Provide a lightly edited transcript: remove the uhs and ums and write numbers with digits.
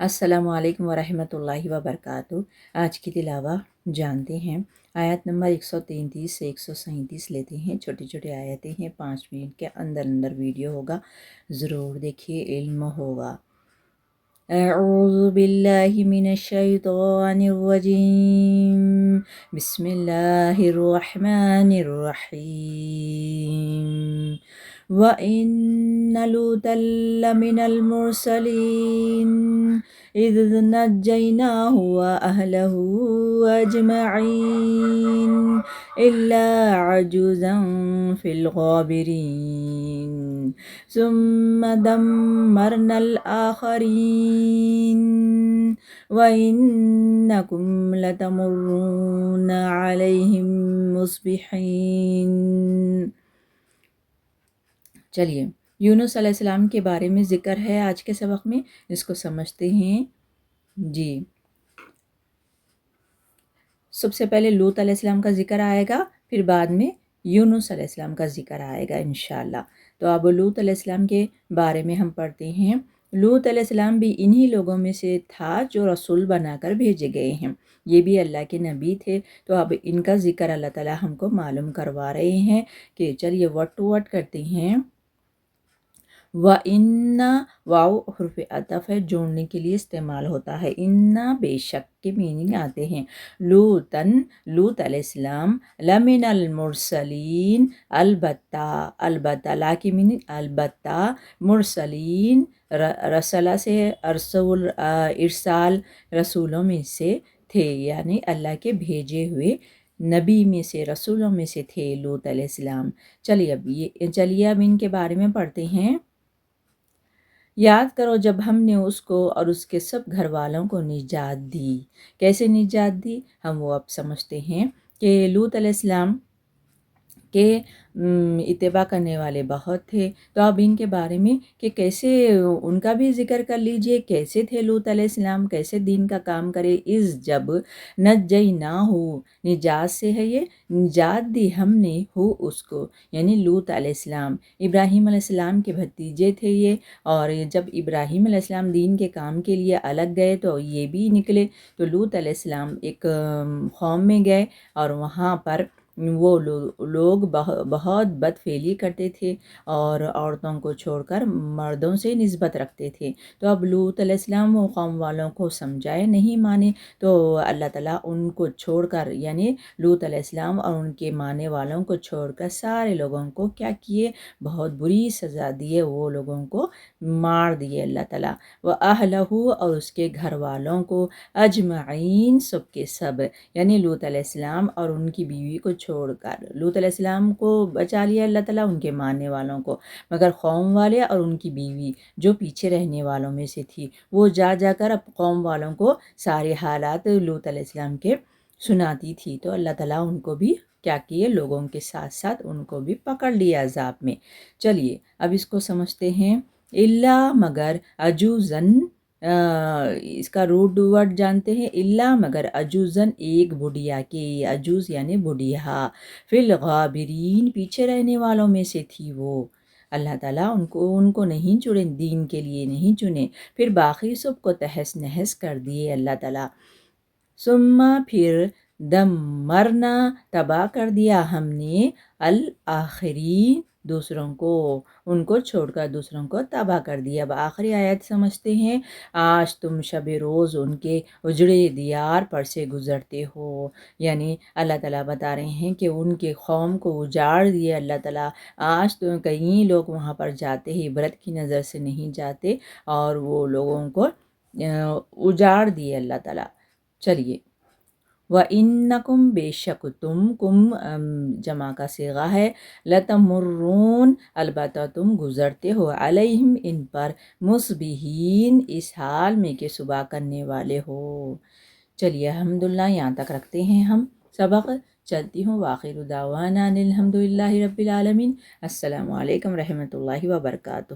السلام علیکم ورحمۃ اللہ وبرکاتہ۔ آج کی تلاوہ جانتے ہیں۔ آیت نمبر 133 سے 137 لیتے ہیں۔ چھوٹی چھوٹی آیتیں ہیں، 5 منٹ کے اندر ویڈیو ہوگا، ضرور دیکھیے، علم ہوگا۔ اعوذ باللہ من الشیطان الرجیم، بسم اللہ الرحمن الرحیم۔ وَإِنَّ لُوطًا لَّمِنَ الْمُرْسَلِينَ إِذْ نَجَّيْنَاهُ وَأَهْلَهُ أَجْمَعِينَ إِلَّا عَجُوزًا فِي الْغَابِرِينَ ثُمَّ دَمَّرْنَا الْآخَرِينَ وَإِنَّكُمْ لَتَمُرُّونَ عَلَيْهِمْ مُصْبِحِينَ۔ چلیے، یونس علیہ السلام کے بارے میں ذکر ہے آج کے سبق میں، اس کو سمجھتے ہیں۔ جی، سب سے پہلے لوط علیہ السلام کا ذکر آئے گا، پھر بعد میں یونس علیہ السلام کا ذکر آئے گا انشاءاللہ۔ تو اب لوط علیہ السلام کے بارے میں ہم پڑھتے ہیں۔ لوط علیہ السلام بھی انہی لوگوں میں سے تھا جو رسول بنا کر بھیجے گئے ہیں، یہ بھی اللہ کے نبی تھے۔ تو اب ان کا ذکر اللہ تعالیٰ ہم کو معلوم کروا رہے ہیں کہ چلیے ورڈ ٹو ورڈ کرتے ہیں۔ وَإِنَّ، واو حرف عطف ہے، جوڑنے کے لیے استعمال ہوتا ہے۔ اِنَّ بے شک کے میننگ آتے ہیں۔ لوطً، لوط علیہ السلام، لَمِنَ الْمُرْسَلِينَ، البتہ لا کی میننگ البتہ، مرسلین رسلہ سے ارسول، ارسال، رسولوں میں سے تھے، یعنی اللہ کے بھیجے ہوئے نبی میں سے، رسولوں میں سے تھے لوط علیہ السلام۔ چلیے اب ان کے بارے میں پڑھتے ہیں۔ یاد کرو جب ہم نے اس کو اور اس کے سب گھر والوں کو نجات دی۔ کیسے نجات دی ہم وہ اب سمجھتے ہیں کہ لوط علیہ السلام کے اتباع کرنے والے بہت تھے، تو اب ان کے بارے میں کہ کیسے ان کا بھی ذکر کر لیجئے، کیسے تھے لوط علیہ السلام، کیسے دین کا کام کرے۔ اس جب نجیناہ، نجات سے ہے، یہ نجات دی ہم نے ہو اس کو، یعنی لوط علیہ السلام، ابراہیم علیہ السلام کے بھتیجے تھے یہ، اور جب ابراہیم علیہ السلام دین کے کام کے لیے الگ گئے تو یہ بھی نکلے، تو لوط علیہ السلام ایک قوم میں گئے اور وہاں پر وہ لوگ بہت بدفعلی کرتے تھے اور عورتوں کو چھوڑ کر مردوں سے نسبت رکھتے تھے۔ تو اب لوط علیہ السلام وہ قوم والوں کو سمجھائے، نہیں مانے، تو اللہ تعالیٰ ان کو چھوڑ کر، یعنی لوط علیہ السلام اور ان کے ماننے والوں کو چھوڑ کر سارے لوگوں کو کیا کیے، بہت بری سزا دیے، وہ لوگوں کو مار دیے اللہ تعالیٰ۔ وَأَهْلَهُ، اور اس کے گھر والوں کو، اجمعین سب کے سب، یعنی لوط علیہ السلام اور ان کی بیوی کو چھوڑ کر لوط علیہ السلام کو بچا لیا اللہ تعالیٰ، ان کے ماننے والوں کو، مگر قوم والے اور ان کی بیوی جو پیچھے رہنے والوں میں سے تھی، وہ جا کر اب قوم والوں کو سارے حالات لوط علیہ السلام کے سناتی تھی، تو اللہ تعالیٰ ان کو بھی کیا کیے، لوگوں کے ساتھ ساتھ ان کو بھی پکڑ لیا عذاب میں۔ چلیے اب اس کو سمجھتے ہیں۔ اللہ مگر، عجوزن، اس کا روٹ ورڈ جانتے ہیں۔ اللہ مگر، عجوزن ایک بڑھیا کے، عجوز یعنی بڑھیا، فی الغابرین پیچھے رہنے والوں میں سے تھی وہ۔ اللہ تعالیٰ ان کو نہیں چنے، دین کے لیے نہیں چنے، پھر باقی سب کو تہس نہس کر دیے اللہ تعالیٰ۔ ثم پھر، دمرنا تباہ کر دیا ہم نے، الآخرین دوسروں کو، ان کو چھوڑ کر دوسروں کو تباہ کر دیا۔ اب آخری آیت سمجھتے ہیں۔ آج تم شب روز ان کے اجڑے دیار پر سے گزرتے ہو، یعنی اللہ تعالیٰ بتا رہے ہیں کہ ان کے قوم کو اجاڑ دیے اللہ تعالیٰ۔ آج تو کئی لوگ وہاں پر جاتے ہی عبرت کی نظر سے نہیں جاتے، اور وہ لوگوں کو اجاڑ دیے اللہ تعالیٰ۔ چلیے، وَإِنَّكُمْ بے شک تم، کم جمع کا صیغہ ہے، لَتَمُرُّونَ البتہ تم گزرتے ہو، علیہم ان پر، مصبحین اس حال میں کہ صبح کرنے والے ہو۔ چلیے الحمدللہ یہاں تک رکھتے ہیں ہم سبق، چلتی ہوں۔ وآخر دعوانا الحمدللہ رب العالمین۔ السلام علیکم رحمۃ اللہ وبرکاتہ۔